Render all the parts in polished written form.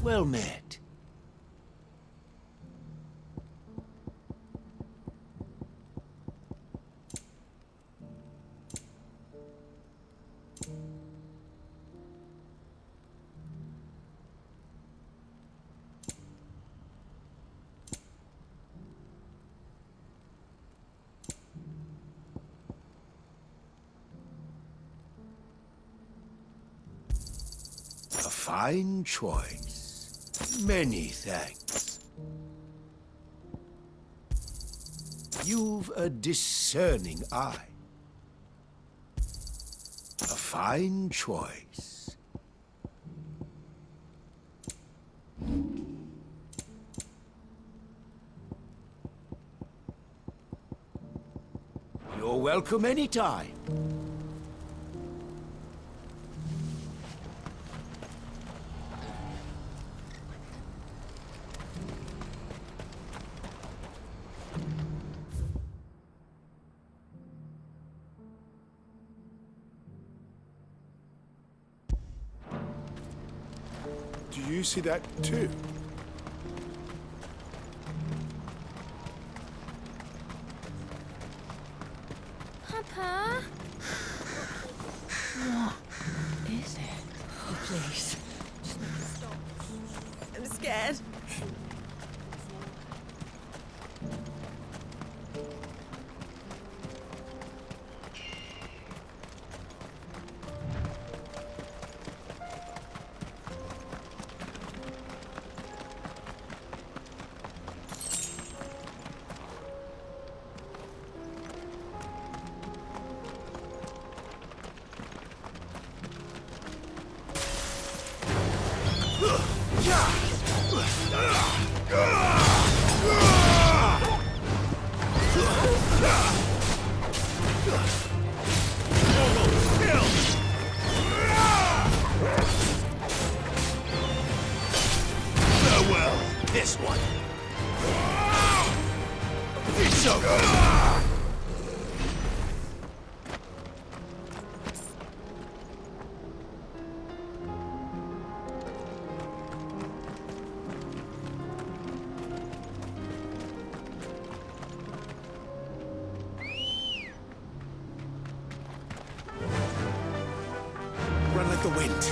Well met. A fine choice. Many thanks. You've a discerning eye. A fine choice. You're welcome anytime. Do you see that too? Papa? What is it? Oh, please. Just make it stop. I'm scared. Farewell, this one. It's over. Run like the wind.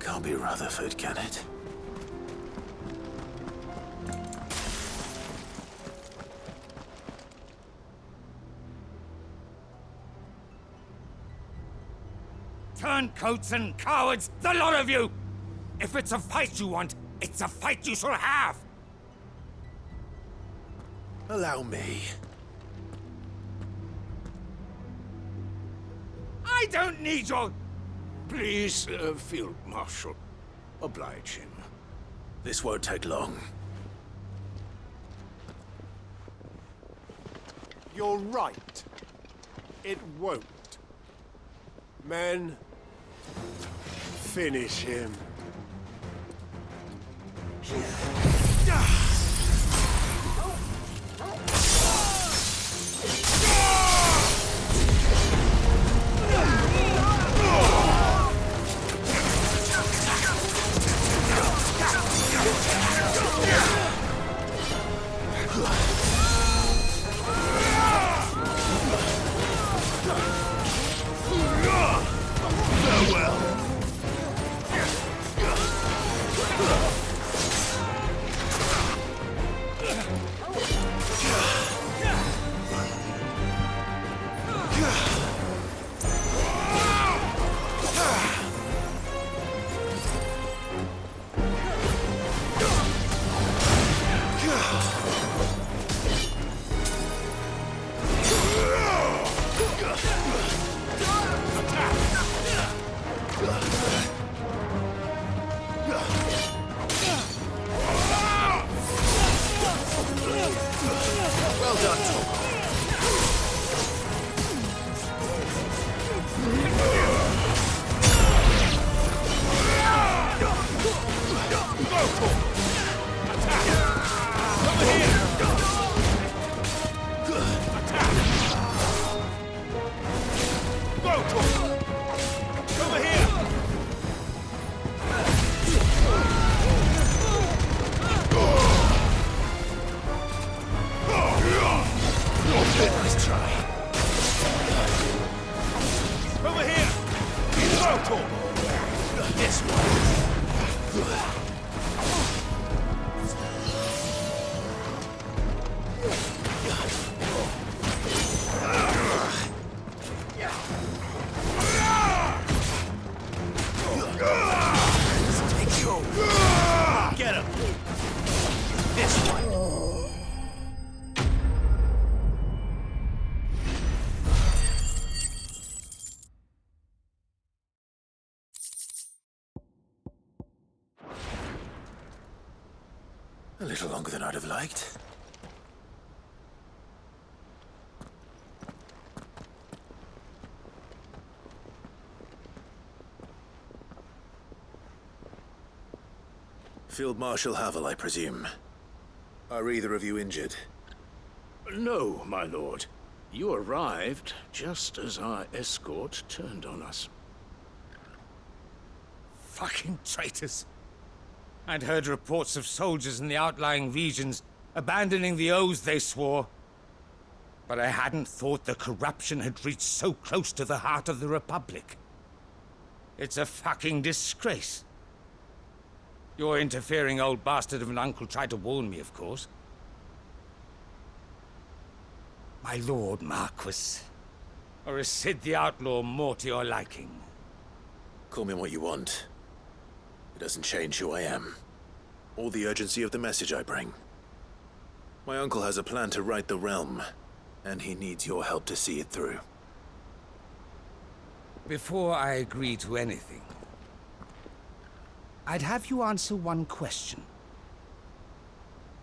Can't be Rutherford, can it? Turncoats and cowards, the lot of you! If it's a fight you want, it's a fight you shall have! Allow me. I don't need your... Please, Field Marshal, oblige him. This won't take long. You're right. It won't. Men, finish him. Farewell. Get him! This one! A little longer than I'd have liked. Field Marshal Havel, I presume. Are either of you injured? No, my lord. You arrived just as our escort turned on us. Fucking traitors. I'd heard reports of soldiers in the outlying regions abandoning the oaths they swore. But I hadn't thought the corruption had reached so close to the heart of the Republic. It's a fucking disgrace. Your interfering old bastard of an uncle tried to warn me, of course. My lord Marquis. Or is Sid the Outlaw more to your liking? Call me what you want. It doesn't change who I am, or the urgency of the message I bring. My uncle has a plan to right the realm, and he needs your help to see it through. Before I agree to anything, I'd have you answer one question.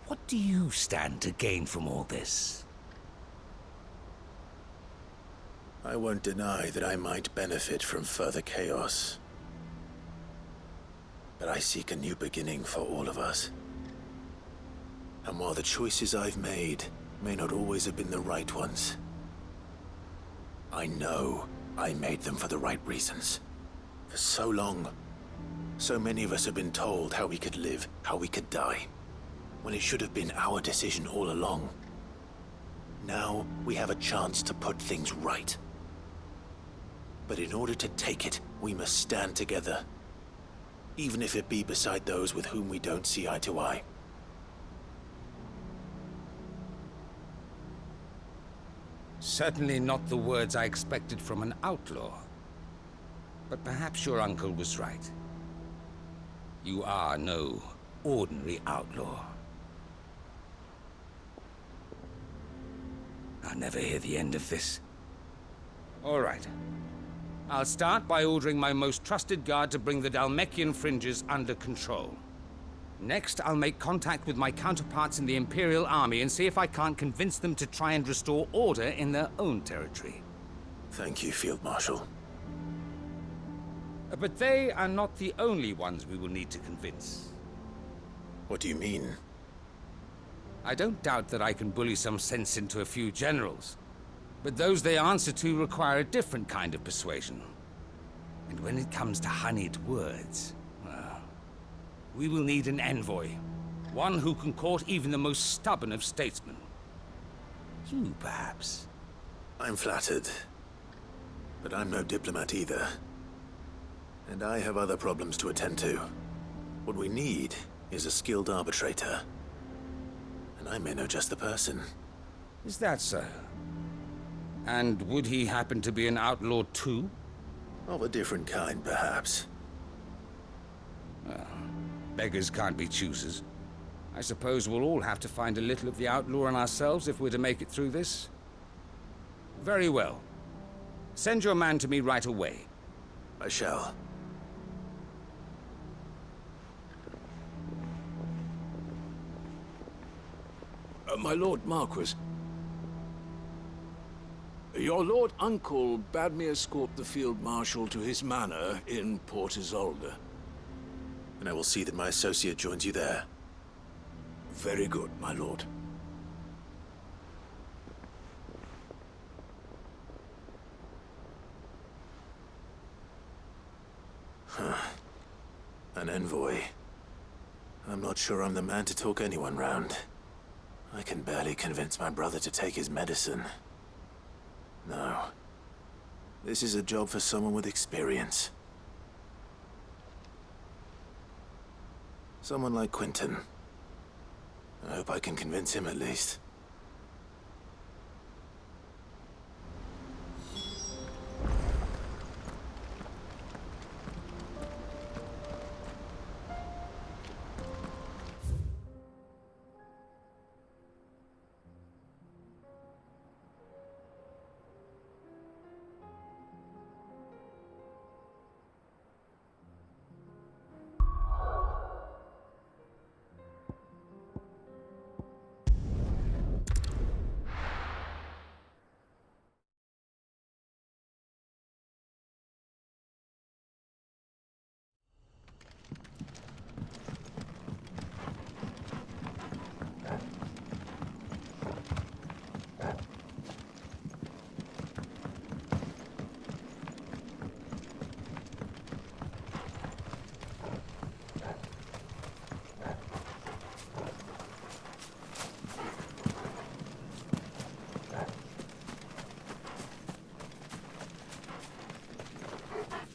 What do you stand to gain from all this? I won't deny that I might benefit from further chaos. But I seek a new beginning for all of us. And while the choices I've made may not always have been the right ones, I know I made them for the right reasons. For so long, so many of us have been told how we could live, how we could die, when it should have been our decision all along. Now we have a chance to put things right. But in order to take it, we must stand together. Even if it be beside those with whom we don't see eye to eye. Certainly not the words I expected from an outlaw. But perhaps your uncle was right. You are no ordinary outlaw. I'll never hear the end of this. All right. I'll start by ordering my most trusted guard to bring the Dhalmekian fringes under control. Next, I'll make contact with my counterparts in the Imperial Army and see if I can't convince them to try and restore order in their own territory. Thank you, Field Marshal. But they are not the only ones we will need to convince. What do you mean? I don't doubt that I can bully some sense into a few generals. But those they answer to require a different kind of persuasion. And when it comes to honeyed words, well, we will need an envoy. One who can court even the most stubborn of statesmen. You, perhaps. I'm flattered. But I'm no diplomat either. And I have other problems to attend to. What we need is a skilled arbitrator. And I may know just the person. Is that so? And would he happen to be an outlaw too? Of a different kind, perhaps. Well, beggars can't be choosers. I suppose we'll all have to find a little of the outlaw in ourselves if we're to make it through this. Very well. Send your man to me right away. I shall. My Lord Marquis, Your Lord Uncle bade me escort the Field Marshal to his manor in Port Isolde. And I will see that my associate joins you there. Very good, my lord. An envoy. I'm not sure I'm the man to talk anyone round. I can barely convince my brother to take his medicine. No. This is a job for someone with experience. Someone like Quentin. I hope I can convince him at least.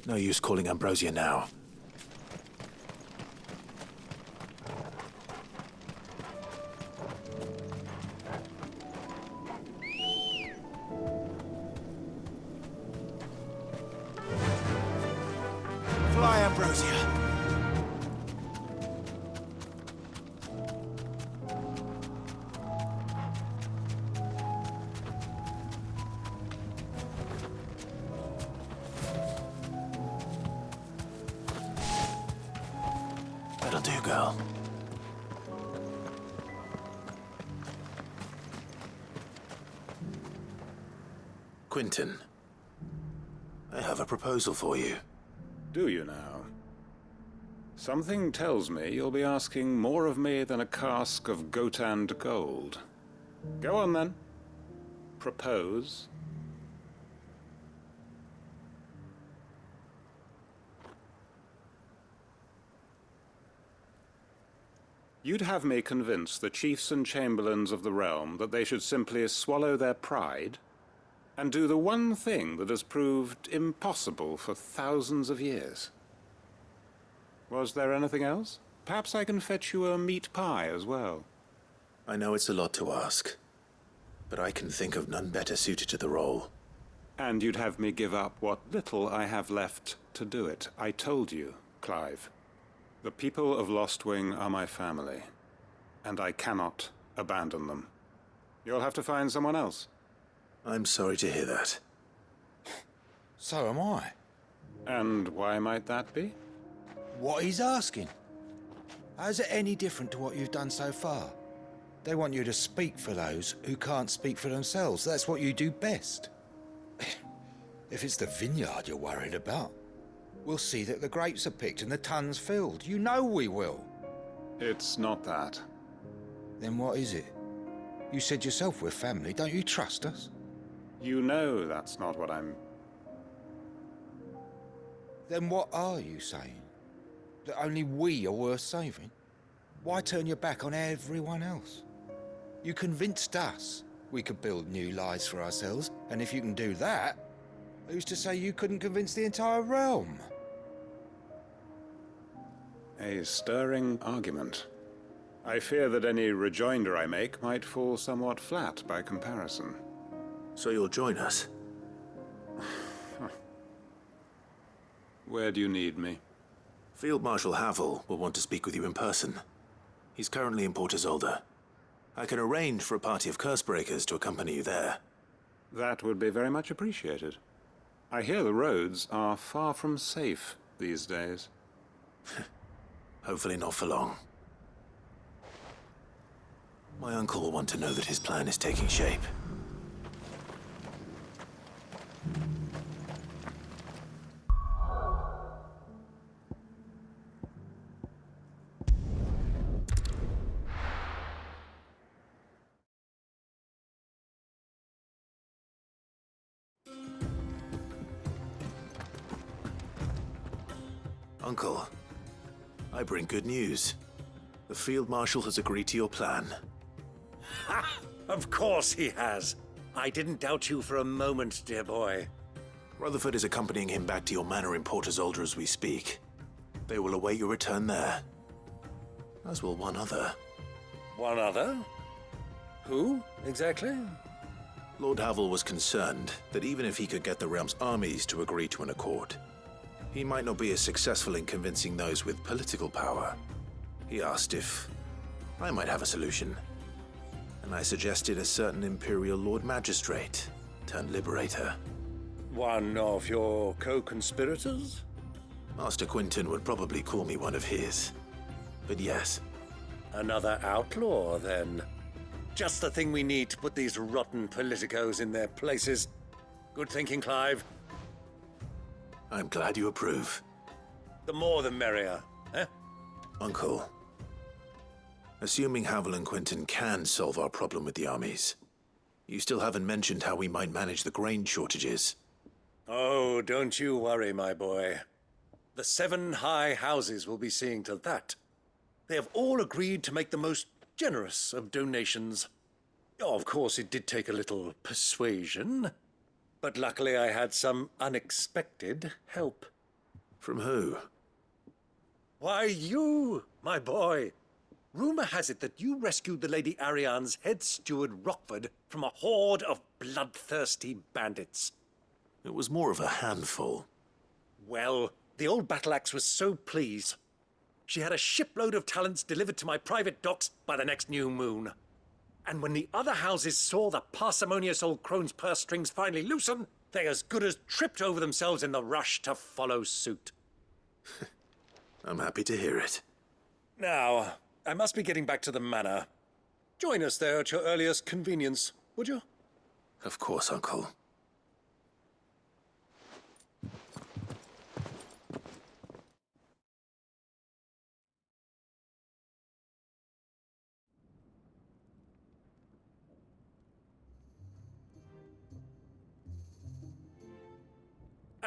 No use calling Ambrosia now. Fly, Ambrosia! That'll do, girl. Quentin, I have a proposal for you. Do you now? Something tells me you'll be asking more of me than a cask of Gotand gold. Go on then. Propose. You'd have me convince the chiefs and chamberlains of the realm that they should simply swallow their pride and do the one thing that has proved impossible for thousands of years. Was there anything else? Perhaps I can fetch you a meat pie as well. I know it's a lot to ask, but I can think of none better suited to the role. And you'd have me give up what little I have left to do it. I told you, Clive. The people of Lostwing are my family, and I cannot abandon them. You'll have to find someone else. I'm sorry to hear that. So am I. And why might that be? What he's asking. How's it any different to what you've done so far? They want you to speak for those who can't speak for themselves. That's what you do best. If it's the vineyard you're worried about, we'll see that the grapes are picked and the tons filled. You know we will. It's not that. Then what is it? You said yourself we're family. Don't you trust us? You know that's not what I'm... Then what are you saying? That only we are worth saving? Why turn your back on everyone else? You convinced us we could build new lives for ourselves, and if you can do that, who's to say you couldn't convince the entire realm? A stirring argument. I fear that any rejoinder I make might fall somewhat flat by comparison. So you'll join us? Where do you need me? Field Marshal Havel will want to speak with you in person. He's currently in Port Isolde. I can arrange for a party of Cursebreakers to accompany you there. That would be very much appreciated. I hear the roads are far from safe these days. Hopefully not for long. My uncle will want to know that his plan is taking shape. Uncle, I bring good news. The Field Marshal has agreed to your plan. Ha! Of course he has. I didn't doubt you for a moment, dear boy. Rutherford is accompanying him back to your manor in Port Isolde as we speak. They will await your return there. As will one other. One other? Who, exactly? Lord Havel was concerned that even if he could get the realm's armies to agree to an accord, he might not be as successful in convincing those with political power. He asked if I might have a solution, and I suggested a certain Imperial Lord Magistrate turned Liberator. One of your co-conspirators? Master Quinton would probably call me one of his, but yes. Another outlaw, then. Just the thing we need to put these rotten politicos in their places. Good thinking, Clive. I'm glad you approve. The more the merrier, eh? Uncle, assuming Havel and Quinton can solve our problem with the armies, you still haven't mentioned how we might manage the grain shortages. Oh, don't you worry, my boy. The 7 high houses will be seeing to that. They have all agreed to make the most generous of donations. Oh, of course, it did take a little persuasion, but luckily I had some unexpected help. From who? Why, you, my boy. Rumor has it that you rescued the Lady Ariane's head steward Rockford from a horde of bloodthirsty bandits. It was more of a handful. Well, the old battle axe was so pleased. She had a shipload of talents delivered to my private docks by the next new moon. And when the other houses saw the parsimonious old crone's purse strings finally loosen, they as good as tripped over themselves in the rush to follow suit. I'm happy to hear it. Now, I must be getting back to the manor. Join us there at your earliest convenience, would you? Of course, Uncle.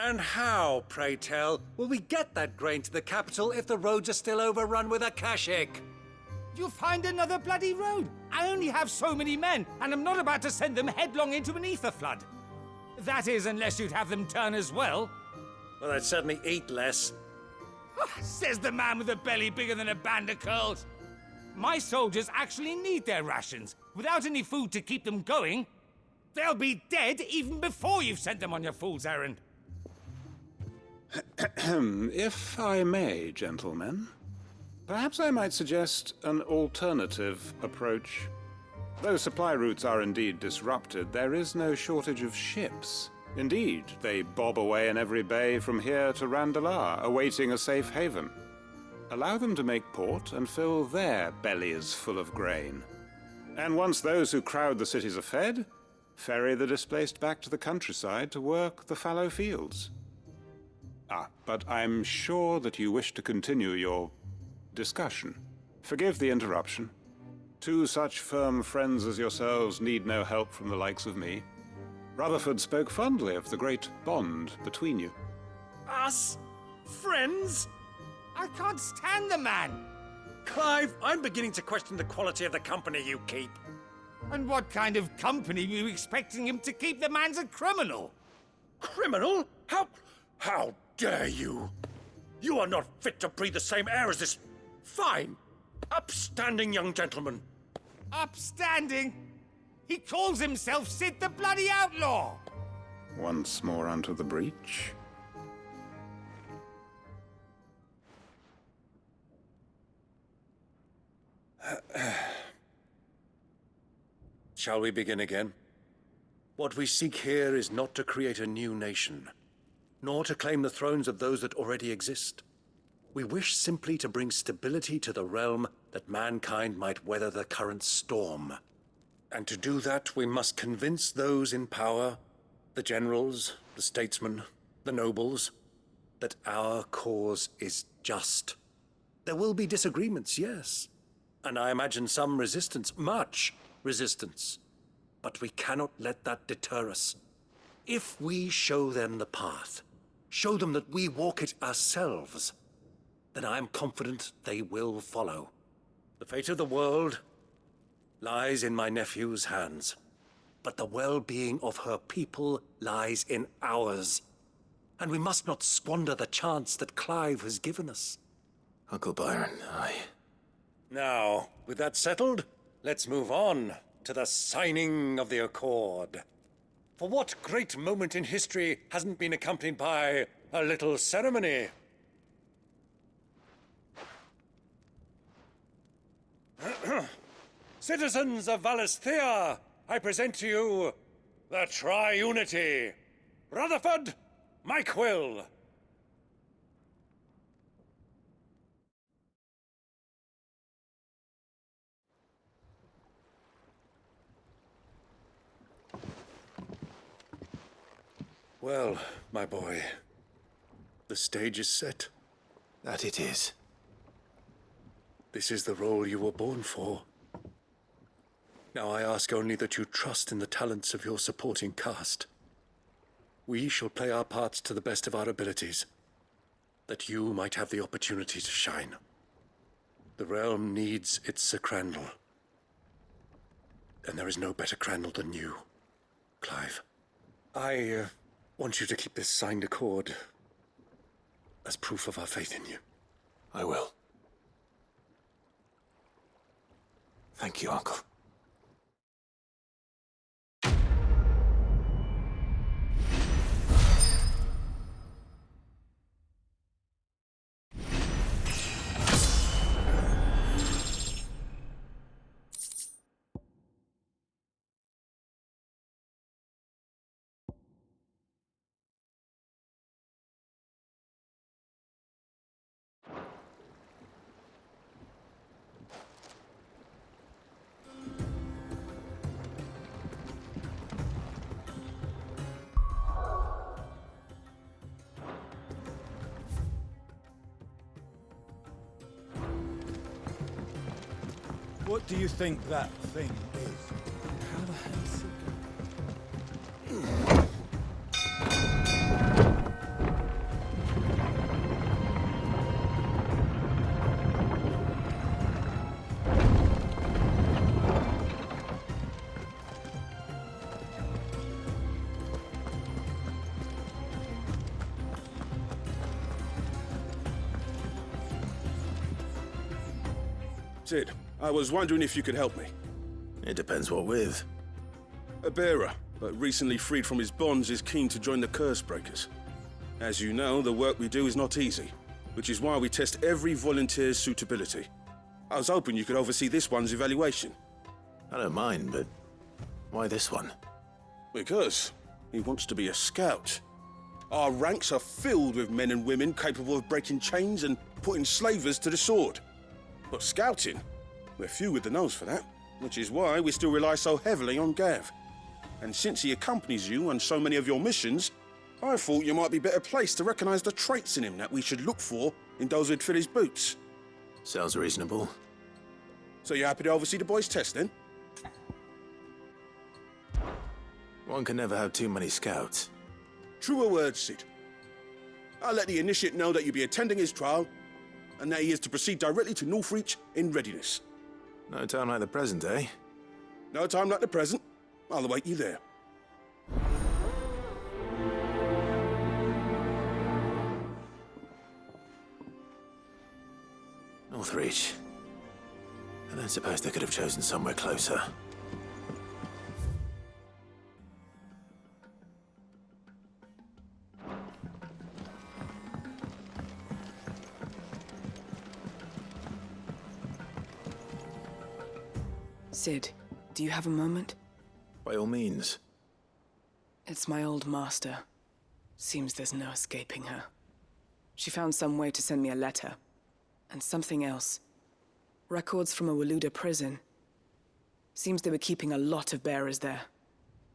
And how, pray tell, will we get that grain to the capital if the roads are still overrun with akashic? You'll find another bloody road. I only have so many men, and I'm not about to send them headlong into an ether flood. That is, unless you'd have them turn as well. Well, I'd certainly eat less. Says the man with a belly bigger than a band of curls. My soldiers actually need their rations. Without any food to keep them going, they'll be dead even before you've sent them on your fool's errand. If I may, gentlemen, perhaps I might suggest an alternative approach. Though supply routes are indeed disrupted, there is no shortage of ships. Indeed, they bob away in every bay from here to Randalar, awaiting a safe haven. Allow them to make port and fill their bellies full of grain. And once those who crowd the cities are fed, ferry the displaced back to the countryside to work the fallow fields. But I'm sure that you wish to continue your discussion. Forgive the interruption. 2 such firm friends as yourselves need no help from the likes of me. Rutherford spoke fondly of the great bond between you. Us? Friends? I can't stand the man. Clive, I'm beginning to question the quality of the company you keep. And what kind of company were you expecting him to keep? The man's a criminal. Criminal? How dare you? You are not fit to breathe the same air as this fine, upstanding young gentleman. Upstanding? He calls himself Sid the Bloody Outlaw! Once more onto the breach. Shall we begin again? What we seek here is not to create a new nation, nor to claim the thrones of those that already exist. We wish simply to bring stability to the realm that mankind might weather the current storm. And to do that, we must convince those in power, the generals, the statesmen, the nobles, that our cause is just. There will be disagreements, yes, and I imagine some resistance, much resistance. But we cannot let that deter us. If we show them the path, show them that we walk it ourselves, then I am confident they will follow. The fate of the world lies in my nephew's hands, but the well-being of her people lies in ours. And we must not squander the chance that Clive has given us. Uncle Byron, Now, with that settled, let's move on to the signing of the Accord. For what great moment in history hasn't been accompanied by a little ceremony? Citizens of Valisthea, I present to you the Tri-Unity. Rutherford, Mike Will. Well, my boy, the stage is set. that it is. This is the role you were born for. Now I ask only that you trust in the talents of your supporting cast. We shall play our parts to the best of our abilities, that you might have the opportunity to shine. The realm needs its Sir Crandall. And there is no better Crandall than you, Clive. I want you to keep this signed accord as proof of our faith in you. I will. Thank you, Uncle. What do you think that thing is? How the hell's it Sid, I was wondering if you could help me. It depends what with. A bearer, but recently freed from his bonds, is keen to join the Curse Breakers. As you know, the work we do is not easy, which is why we test every volunteer's suitability. I was hoping you could oversee this one's evaluation. I don't mind, but why this one? Because he wants to be a scout. Our ranks are filled with men and women capable of breaking chains and putting slavers to the sword. But scouting? We're few with the nose for that, which is why we still rely so heavily on Gav. And since he accompanies you on so many of your missions, I thought you might be better placed to recognize the traits in him that we should look for in those who'd fill his boots. Sounds reasonable. So you're happy to oversee the boys' test, then? One can never have too many scouts. Truer words, Sid. I'll let the initiate know that you'll be attending his trial, and that he is to proceed directly to Northreach in readiness. No time like the present, eh? No time like the present. I'll await you there. Northreach. I don't suppose they could have chosen somewhere closer. Sid, do you have a moment? By all means. It's my old master. Seems there's no escaping her. She found some way to send me a letter. And something else. Records from a Waluda prison. Seems they were keeping a lot of bearers there.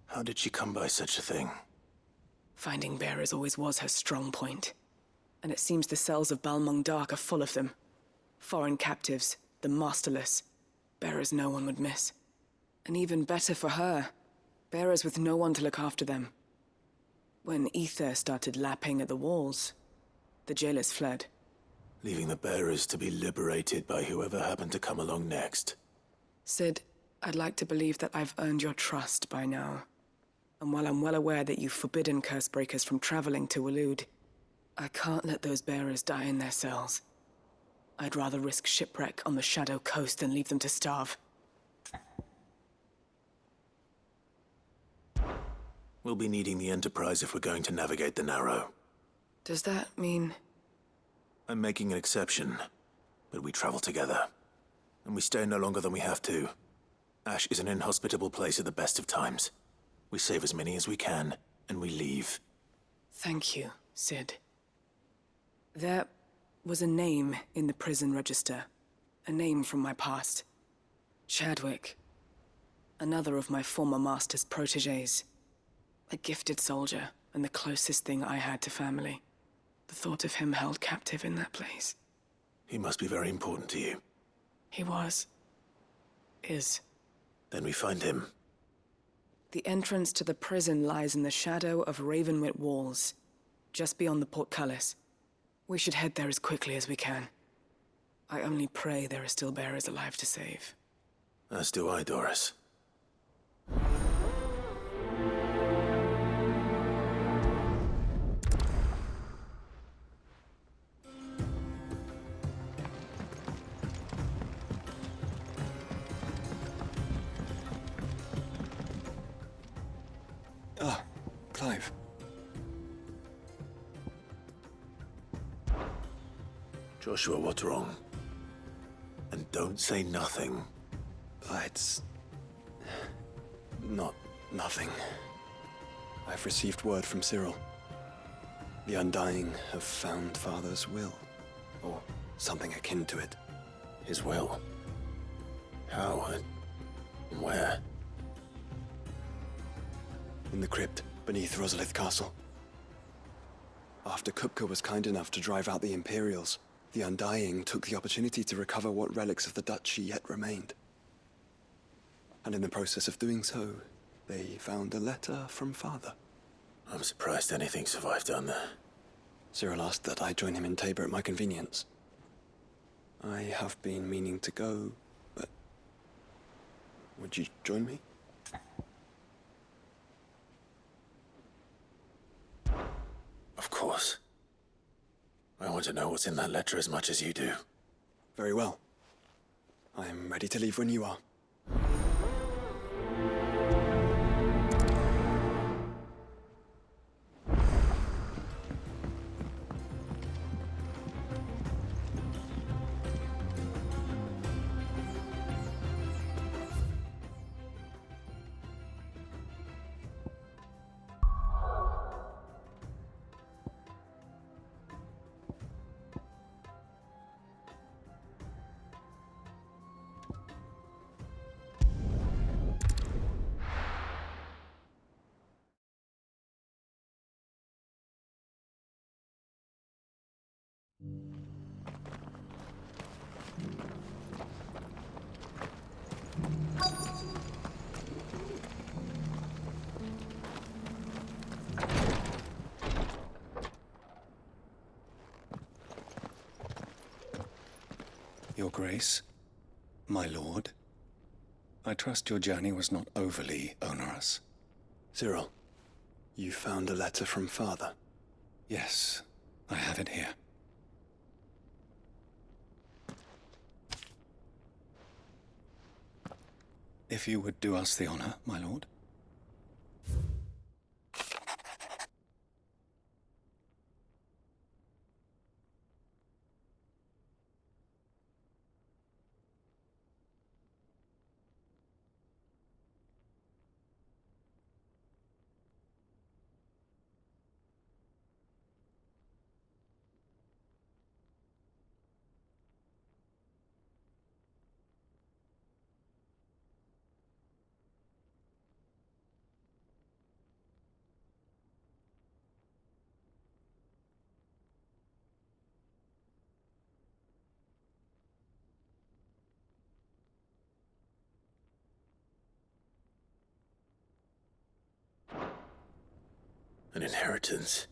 How did she come by such a thing? Finding bearers always was her strong point. And it seems the cells of Balmung Dark are full of them. Foreign captives, the masterless. Bearers no one would miss. And even better for her, bearers with no one to look after them. When ether started lapping at the walls, the jailers fled. leaving the bearers to be liberated by whoever happened to come along next. Sid, I'd like to believe that I've earned your trust by now. And while I'm well aware that you've forbidden Cursebreakers from traveling to Waloed, I can't let those bearers die in their cells. I'd rather risk shipwreck on the Shadow Coast than leave them to starve. We'll be needing the Enterprise if we're going to navigate the Narrow. Does that mean... I'm making an exception, but we travel together. And we stay no longer than we have to. Ash is an inhospitable place at the best of times. We save as many as we can, and we leave. Thank you, Sid. There was a name in the prison register. A name from my past. Chadwick. Another of my former master's protégés. A gifted soldier, and the closest thing I had to family. The thought of him held captive in that place. He must be very important to you. He was. Is. Then we find him. The entrance to the prison lies in the shadow of Ravenwit Walls, just beyond the portcullis. We should head there as quickly as we can. I only pray there are still bearers alive to save. As do I, Doris. Clive. Joshua, what's wrong? And don't say nothing. It's... not nothing. I've received word from Cyril. The Undying have found Father's will, or something akin to it. His will? How and where? In the crypt beneath Rosalith Castle. After Kupka was kind enough to drive out the Imperials, the Undying took the opportunity to recover what relics of the Duchy yet remained. And in the process of doing so, they found a letter from Father. I'm surprised anything survived down there. Cyril asked that I join him in Tabor at my convenience. I have been meaning to go, but... would you join me? Of course. I want to know what's in that letter as much as you do. Very well. I am ready to leave when you are. Your Grace, my lord, I trust your journey was not overly onerous. Cyril, you found a letter from Father? Yes, I have it here. If you would do us the honor, my lord. An inheritance.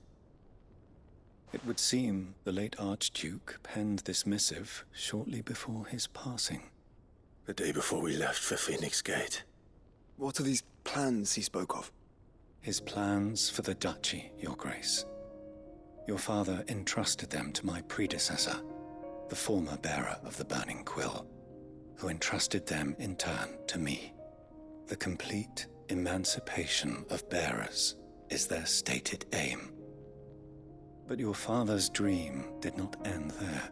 It would seem the late Archduke penned this missive shortly before his passing. The day before we left for Phoenix Gate. What are these plans he spoke of? His plans for the duchy, Your Grace. Your father entrusted them to my predecessor, the former bearer of the Burning Quill, who entrusted them in turn to me. The complete emancipation of bearers is their stated aim. But your father's dream did not end there.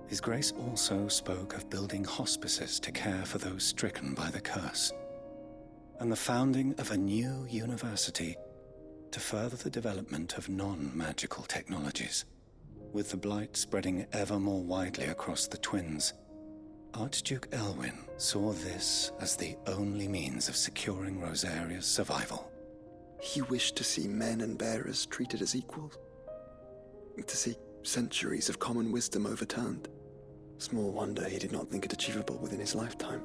His Grace also spoke of building hospices to care for those stricken by the curse, and the founding of a new university to further the development of non-magical technologies. With the blight spreading ever more widely across the twins, Archduke Elwyn saw this as the only means of securing Rosaria's survival. He wished to see men and bearers treated as equals. To see centuries of common wisdom overturned. Small wonder he did not think it achievable within his lifetime.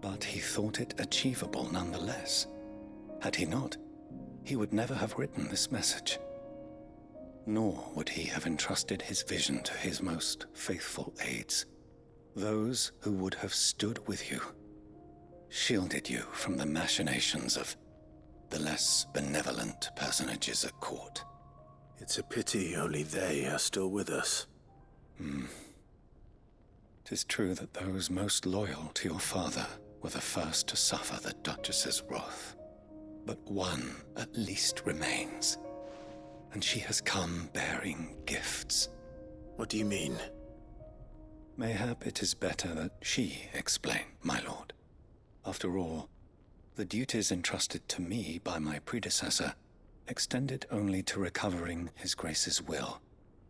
But he thought it achievable nonetheless. Had he not, he would never have written this message. Nor would he have entrusted his vision to his most faithful aides, those who would have stood with you, shielded you from the machinations of the less benevolent personages at court. It's a pity only they are still with us. 'Tis true that those most loyal to your father were the first to suffer the Duchess's wrath. But one at least remains, and she has come bearing gifts. What do you mean? Mayhap it is better that she explain, my lord. After all, the duties entrusted to me by my predecessor extended only to recovering His Grace's will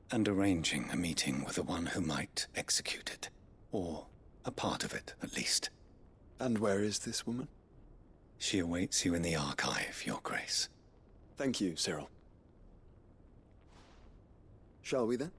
and arranging a meeting with the one who might execute it, or a part of it at least. And where is this woman? She awaits you in the archive, Your Grace. Thank you, Cyril. Shall we then?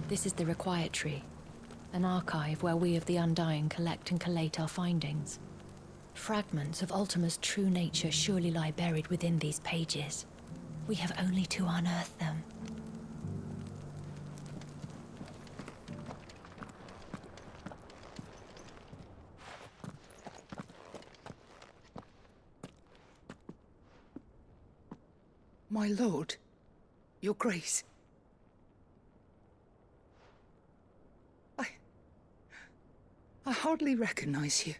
This is the Required Tree, an archive where we of the Undying collect and collate our findings. Fragments of Ultima's true nature surely lie buried within these pages. We have only to unearth them. My lord, your grace. I hardly recognize you.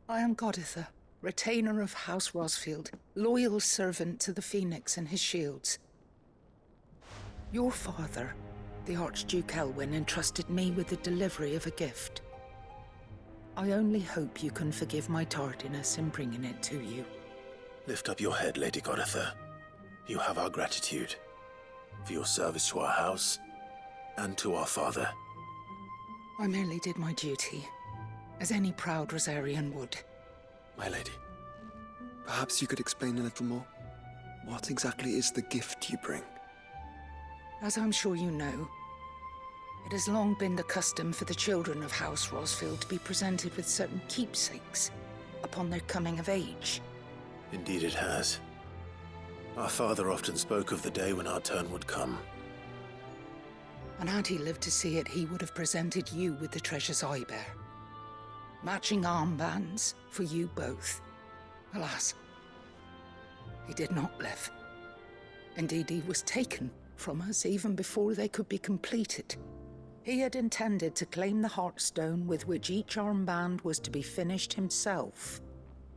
I am Goditha, retainer of House Rosfield, loyal servant to the Phoenix and his shields. Your father, the Archduke Elwyn, entrusted me with the delivery of a gift. I only hope you can forgive my tardiness in bringing it to you. Lift up your head, Lady Goditha. You have our gratitude for your service to our house and to our father. I merely did my duty, as any proud Rosarian would. My lady, perhaps you could explain a little more? What exactly is the gift you bring? As I'm sure you know, it has long been the custom for the children of House Rosfield to be presented with certain keepsakes upon their coming of age. Indeed it has. Our father often spoke of the day when our turn would come. And had he lived to see it, he would have presented you with the treasures I bear. Matching armbands for you both. Alas, he did not live. Indeed, he was taken from us even before they could be completed. He had intended to claim the Heartstone with which each armband was to be finished himself,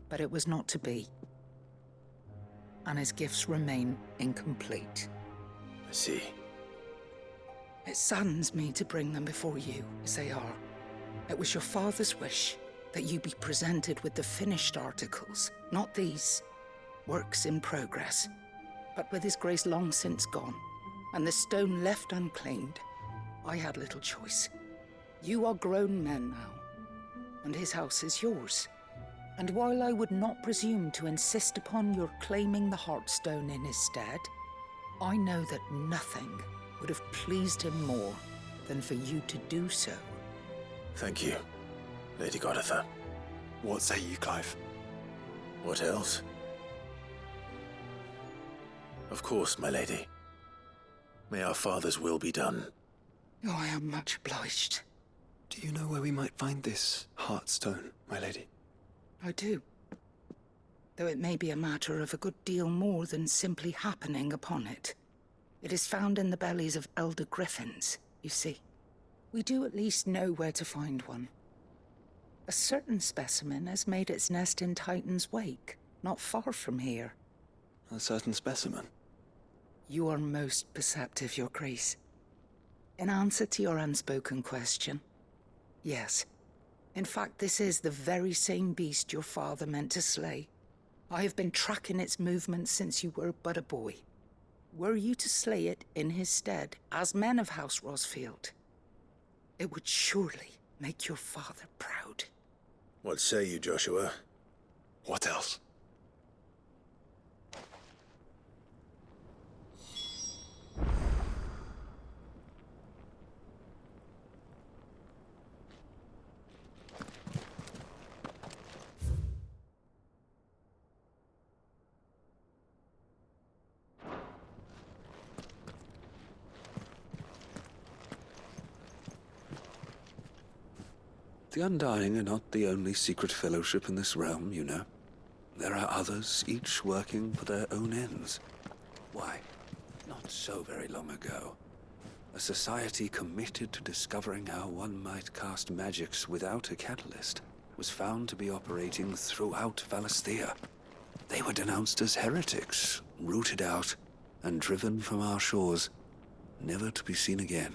but it was not to be. And his gifts remain incomplete. I see. It saddens me to bring them before you, as they are. It was your father's wish, that you be presented with the finished articles, not these works in progress. But with his grace long since gone, and the stone left unclaimed, I had little choice. You are grown men now, and his house is yours. And while I would not presume to insist upon your claiming the Heartstone in his stead, I know that nothing would have pleased him more than for you to do so. Thank you, Lady Goditha. What say you, Clive? What else? Of course, my lady. May our father's will be done. Oh, I am much obliged. Do you know where we might find this Heartstone, my lady? I do. Though it may be a matter of a good deal more than simply happening upon it. It is found in the bellies of elder griffins, you see. We do at least know where to find one. A certain specimen has made its nest in Titan's Wake, not far from here. A certain specimen? You are most perceptive, Your Grace. In answer to your unspoken question, yes. In fact, this is the very same beast your father meant to slay. I have been tracking its movements since you were but a boy. Were you to slay it in his stead, as men of House Rosfield, it would surely make your father proud. What say you, Joshua? What else? The Undying are not the only secret fellowship in this realm, you know. There are others, each working for their own ends. Why, not so very long ago, a society committed to discovering how one might cast magics without a catalyst was found to be operating throughout Valisthea. They were denounced as heretics, rooted out, and driven from our shores, never to be seen again.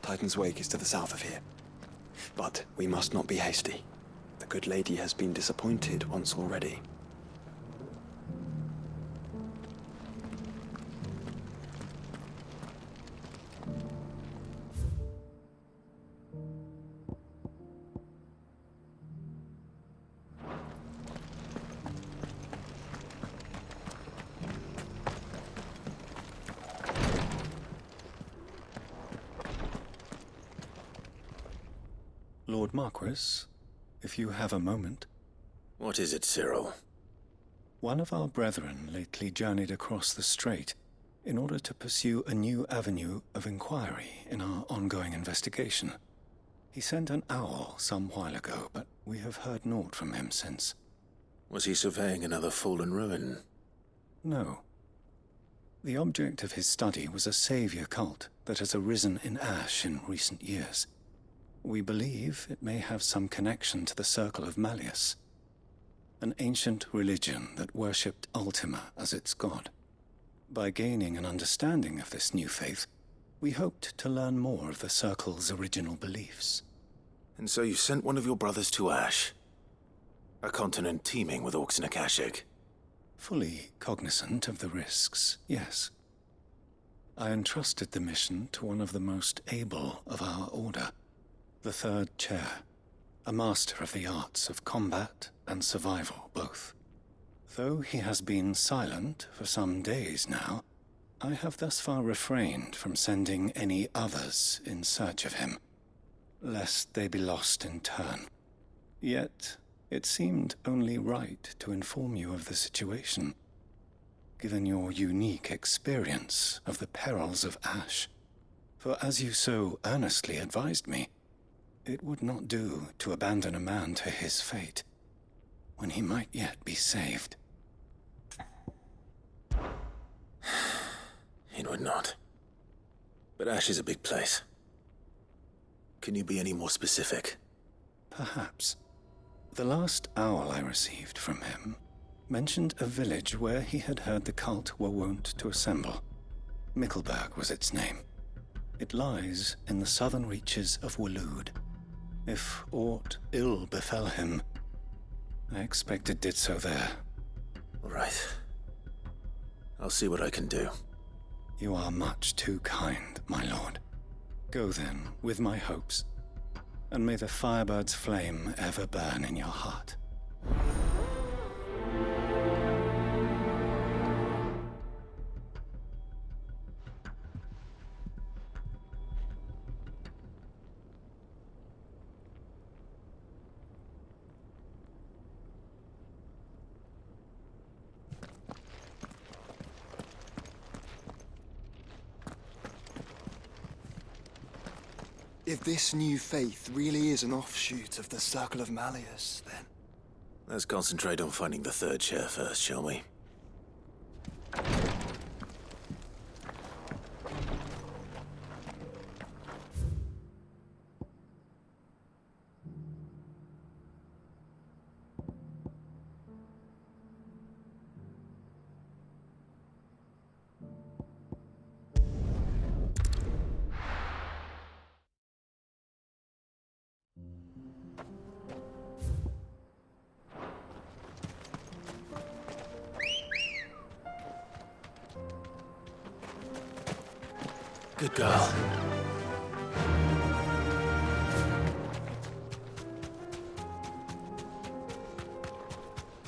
Titan's Wake is to the south of here. But we must not be hasty. The good lady has been disappointed once already. Lord Marquis, if you have a moment. What is it, Cyril? One of our brethren lately journeyed across the strait in order to pursue a new avenue of inquiry in our ongoing investigation. He sent an owl some while ago, but we have heard naught from him since. Was he surveying another fallen ruin? No. The object of his study was a savior cult that has arisen in Ash in recent years. We believe it may have some connection to the Circle of Malleus, an ancient religion that worshipped Ultima as its god. By gaining an understanding of this new faith, we hoped to learn more of the Circle's original beliefs. And so you sent one of your brothers to Ash? A continent teeming with orcs and Akashic? Fully cognizant of the risks, yes. I entrusted the mission to one of the most able of our order, the Third Chair, a master of the arts of combat and survival both. Though he has been silent for some days now, I have thus far refrained from sending any others in search of him, lest they be lost in turn. Yet, it seemed only right to inform you of the situation, given your unique experience of the perils of Ash. For as you so earnestly advised me, it would not do to abandon a man to his fate, when he might yet be saved. It would not. But Ash is a big place. Can you be any more specific? Perhaps. The last owl I received from him mentioned a village where he had heard the cult were wont to assemble. Mickleburg was its name. It lies in the southern reaches of Waloed. If aught ill befell him, I expect it did so there. Right. I'll see what I can do. You are much too kind, my lord. Go then, with my hopes, and may the Firebird's flame ever burn in your heart. If this new faith really is an offshoot of the Circle of Malleus, then... Let's concentrate on finding the third chair first, shall we? Good girl.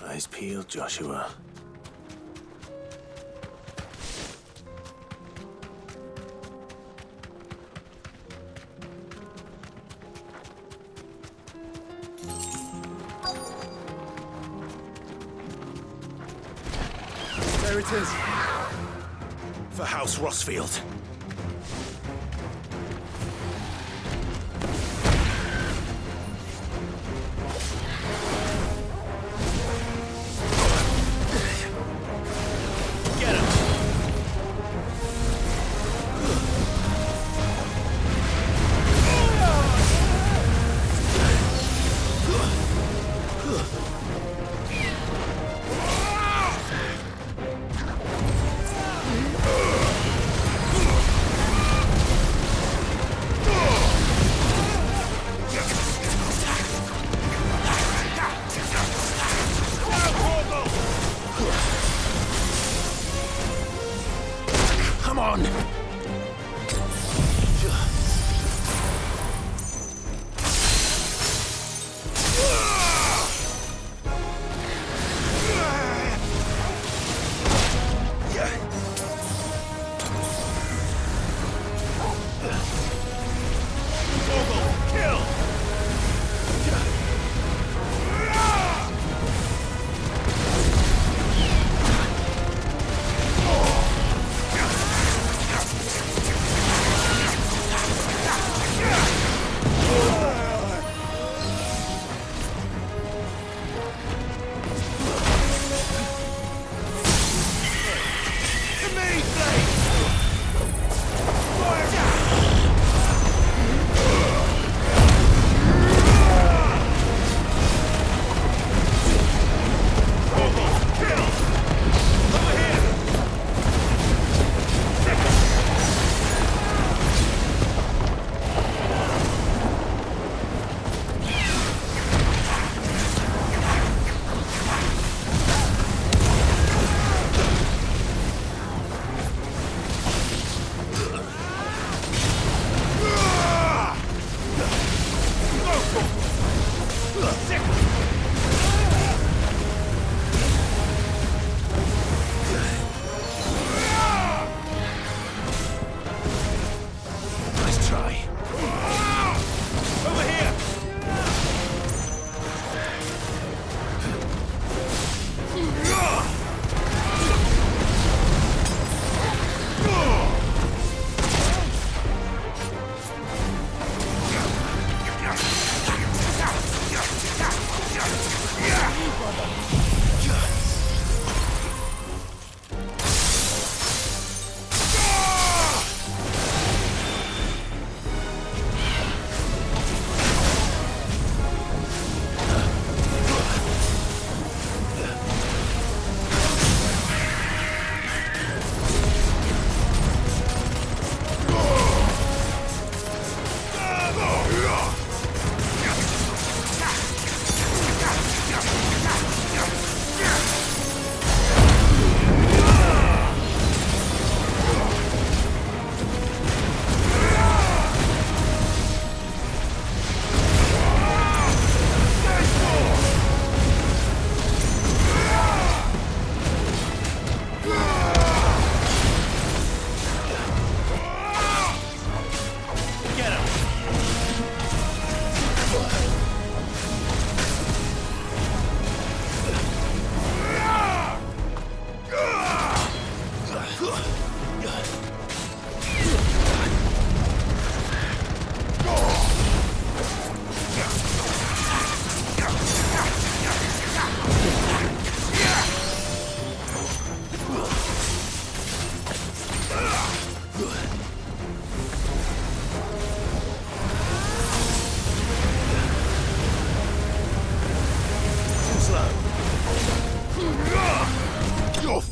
Eyes peeled, Joshua. There it is. For House Rossfield. Come on!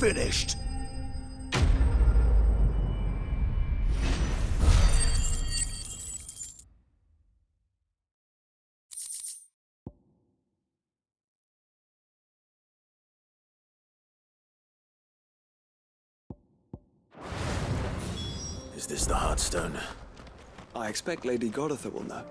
finished. Is this the Heartstone? I expect Lady Godotha will know.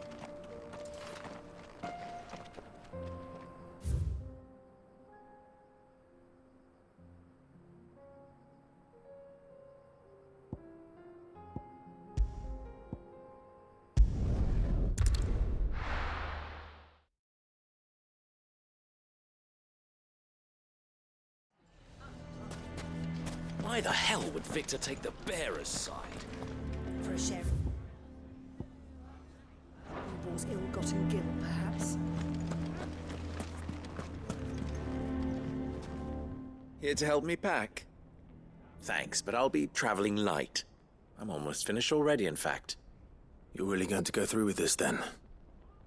Why the hell would Victor take the bearer's side? For a share. Lubor's ill-gotten guilt, perhaps. Here to help me pack? Thanks, but I'll be traveling light. I'm almost finished already, in fact. You're really going to go through with this, then?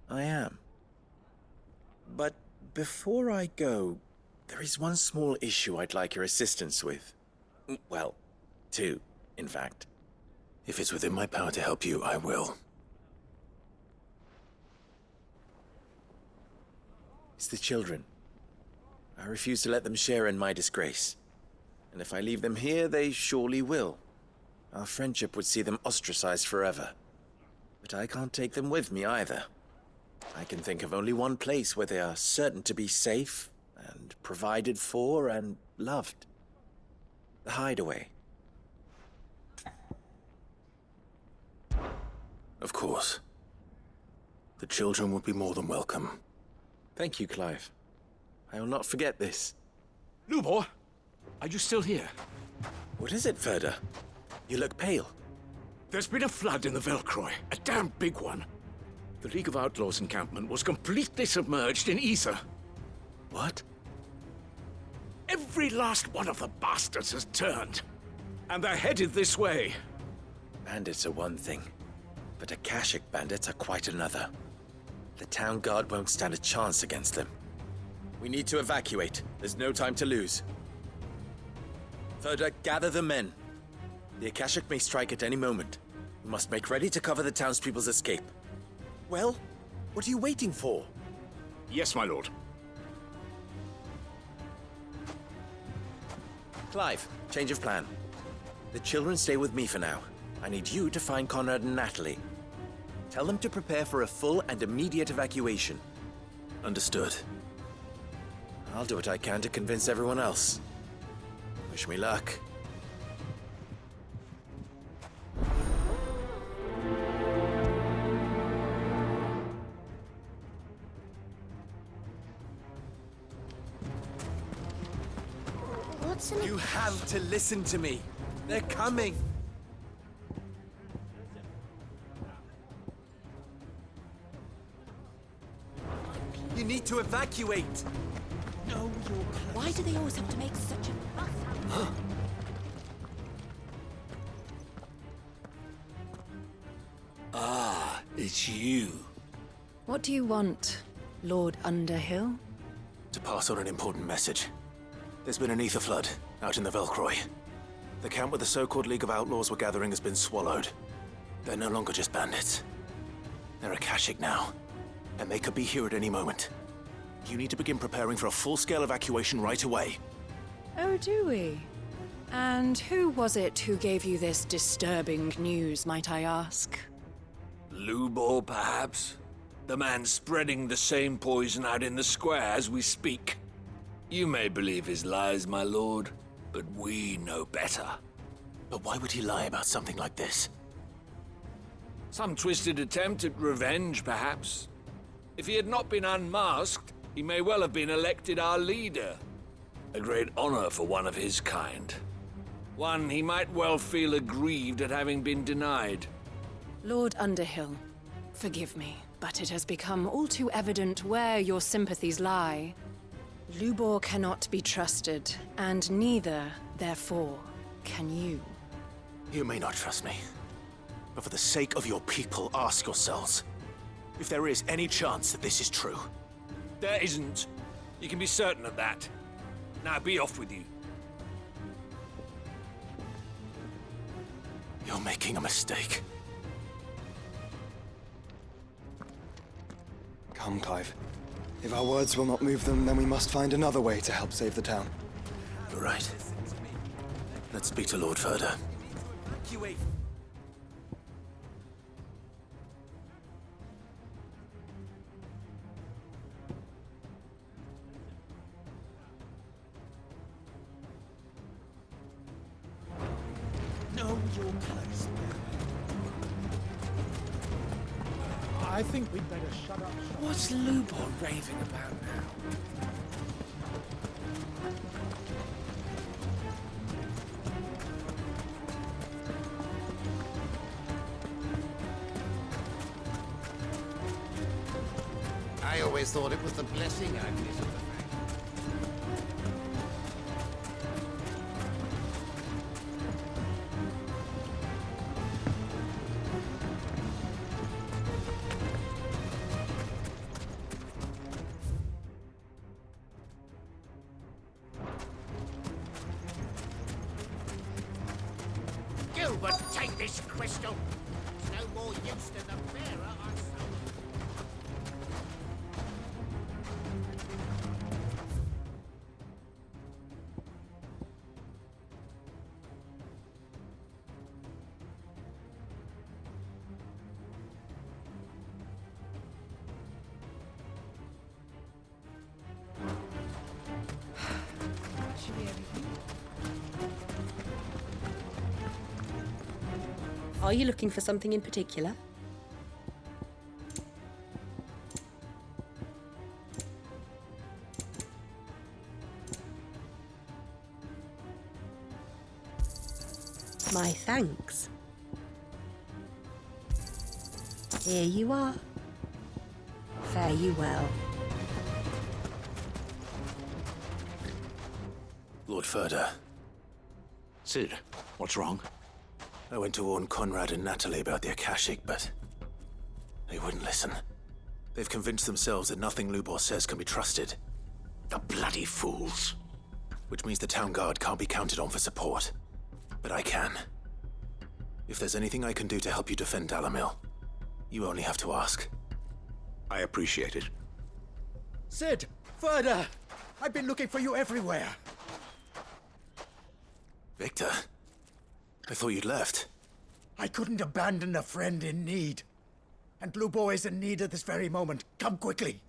I am. But before I go, there is one small issue I'd like your assistance with. Well, two, in fact. If it's within my power to help you, I will. It's the children. I refuse to let them share in my disgrace. And if I leave them here, they surely will. Our friendship would see them ostracized forever. But I can't take them with me either. I can think of only one place where they are certain to be safe, and provided for, and loved. The Hideaway. Of course. The children would be more than welcome. Thank you, Clive. I will not forget this. Lubor, are you still here? What is it, Ferda? You look pale. There's been a flood in the Velcroy, a damn big one. The League of Outlaws encampment was completely submerged in ether. What? Every last one of the bastards has turned. And they're headed this way. Bandits are one thing, but Akashic bandits are quite another. The town guard won't stand a chance against them. We need to evacuate. There's no time to lose. Ferda, gather the men. The Akashic may strike at any moment. We must make ready to cover the townspeople's escape. Well, what are you waiting for? Yes, my lord. Clive, change of plan. The children stay with me for now. I need you to find Conrad and Natalie. Tell them to prepare for a full and immediate evacuation. Understood. I'll do what I can to convince everyone else. Wish me luck. You have to listen to me. They're coming. You need to evacuate. Know your place. Why do they always have to make such a fuss? Ah, it's you. What do you want, Lord Underhill? To pass on an important message. There's been an ether flood out in the Velcroy. The camp where the so-called League of Outlaws were gathering has been swallowed. They're no longer just bandits. They're Akashic now, and they could be here at any moment. You need to begin preparing for a full-scale evacuation right away. Oh, do we? And who was it who gave you this disturbing news, might I ask? Lubor, perhaps? The man spreading the same poison out in the square as we speak. You may believe his lies, my lord, but we know better. But why would he lie about something like this? Some twisted attempt at revenge, perhaps. If he had not been unmasked, he may well have been elected our leader. A great honor for one of his kind. One he might well feel aggrieved at having been denied. Lord Underhill, forgive me, but it has become all too evident where your sympathies lie. Lubor cannot be trusted, and neither, therefore, can you. You may not trust me, but for the sake of your people, ask yourselves if there is any chance that this is true. There isn't. You can be certain of that. Now be off with you. You're making a mistake. Come, Clive. If our words will not move them, then we must find another way to help save the town. You're right. Let's speak to Lord Ferda. Know your place. I think we'd better shut up. What's Lubor raving about now? I always thought it was the blessing I missed of the fact. Gilbert, take this crystal. It's no more use than the bearer I sold. Are you looking for something in particular? My thanks. Here you are. Fare you well. Lord Ferda. Sid, what's wrong? I went to warn Conrad and Natalie about the Akashic, but they wouldn't listen. They've convinced themselves that nothing Lubor says can be trusted. The bloody fools. Which means the town guard can't be counted on for support. But I can. If there's anything I can do to help you defend Dalamil, you only have to ask. I appreciate it. Sid! Ferda! I've been looking for you everywhere. Victor? I thought you'd left. I couldn't abandon a friend in need. And Lubor is in need at this very moment. Come quickly.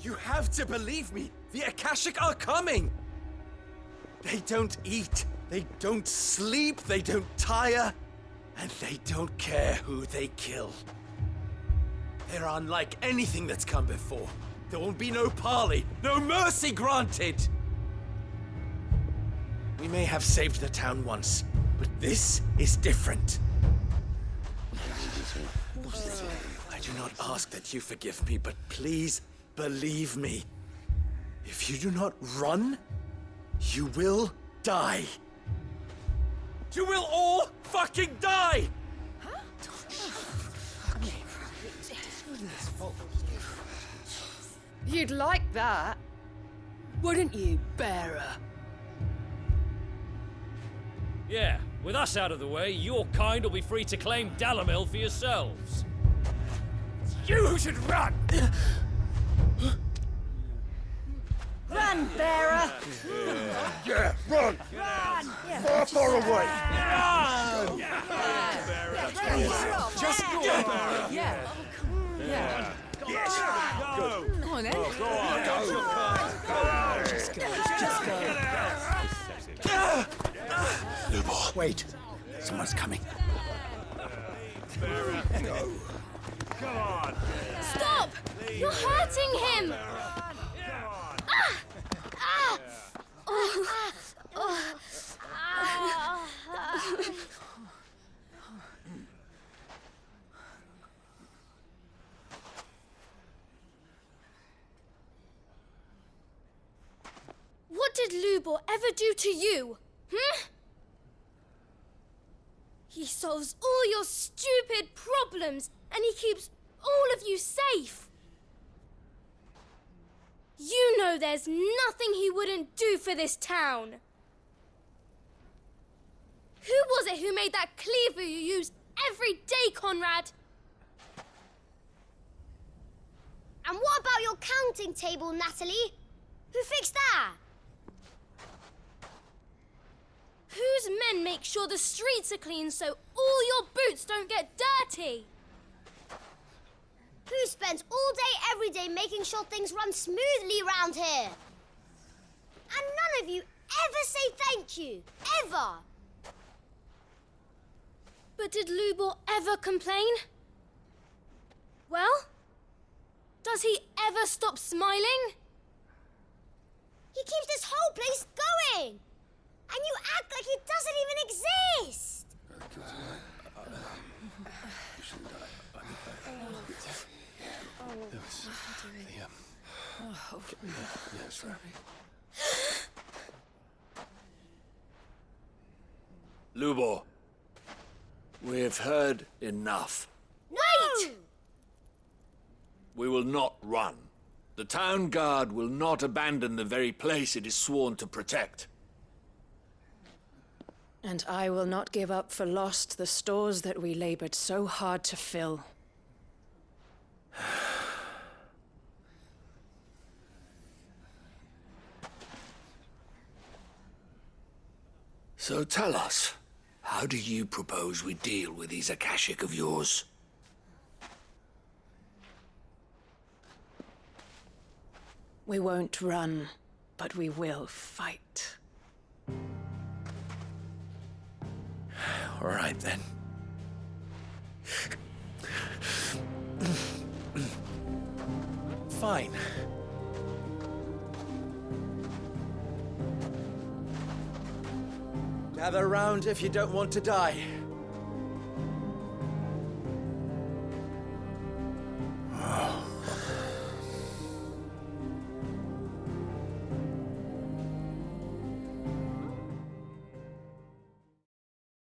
You have to believe me! The Akashic are coming! They don't eat, they don't sleep, they don't tire, and they don't care who they kill. They're unlike anything that's come before. There will be no parley, no mercy granted! We may have saved the town once, but this is different. I do not ask that you forgive me, but please believe me. If you do not run, you will die. You will all fucking die! You'd like that, wouldn't you, bearer? Yeah, with us out of the way, your kind will be free to claim Dalamil for yourselves. You should run! Run, bearer! Yeah, run! Run! Far, far away! Run! Just go! Yeah. Yeah. Yes! Go. Come on, then. Go on, go! Just go. Lubor. Wait. Someone's coming. Go. Come on. Stop! You're hurting him! What did Lubor ever do to you? He solves all your stupid problems, and he keeps all of you safe. You know there's nothing he wouldn't do for this town. Who was it who made that cleaver you use every day, Conrad? And what about your counting table, Natalie? Who fixed that? Whose men make sure the streets are clean so all your boots don't get dirty? Who spends all day, every day making sure things run smoothly around here? And none of you ever say thank you. Ever. But did Lubor ever complain? Well, does he ever stop smiling? He keeps this whole place going. And you act like he doesn't even exist. Lubor, we have heard enough. Wait! We will not run. The town guard will not abandon the very place it is sworn to protect. And I will not give up for lost the stores that we labored so hard to fill. So tell us, how do you propose we deal with these Akashic of yours? We won't run, but we will fight. All right, then. Fine. Gather round if you don't want to die. Oh.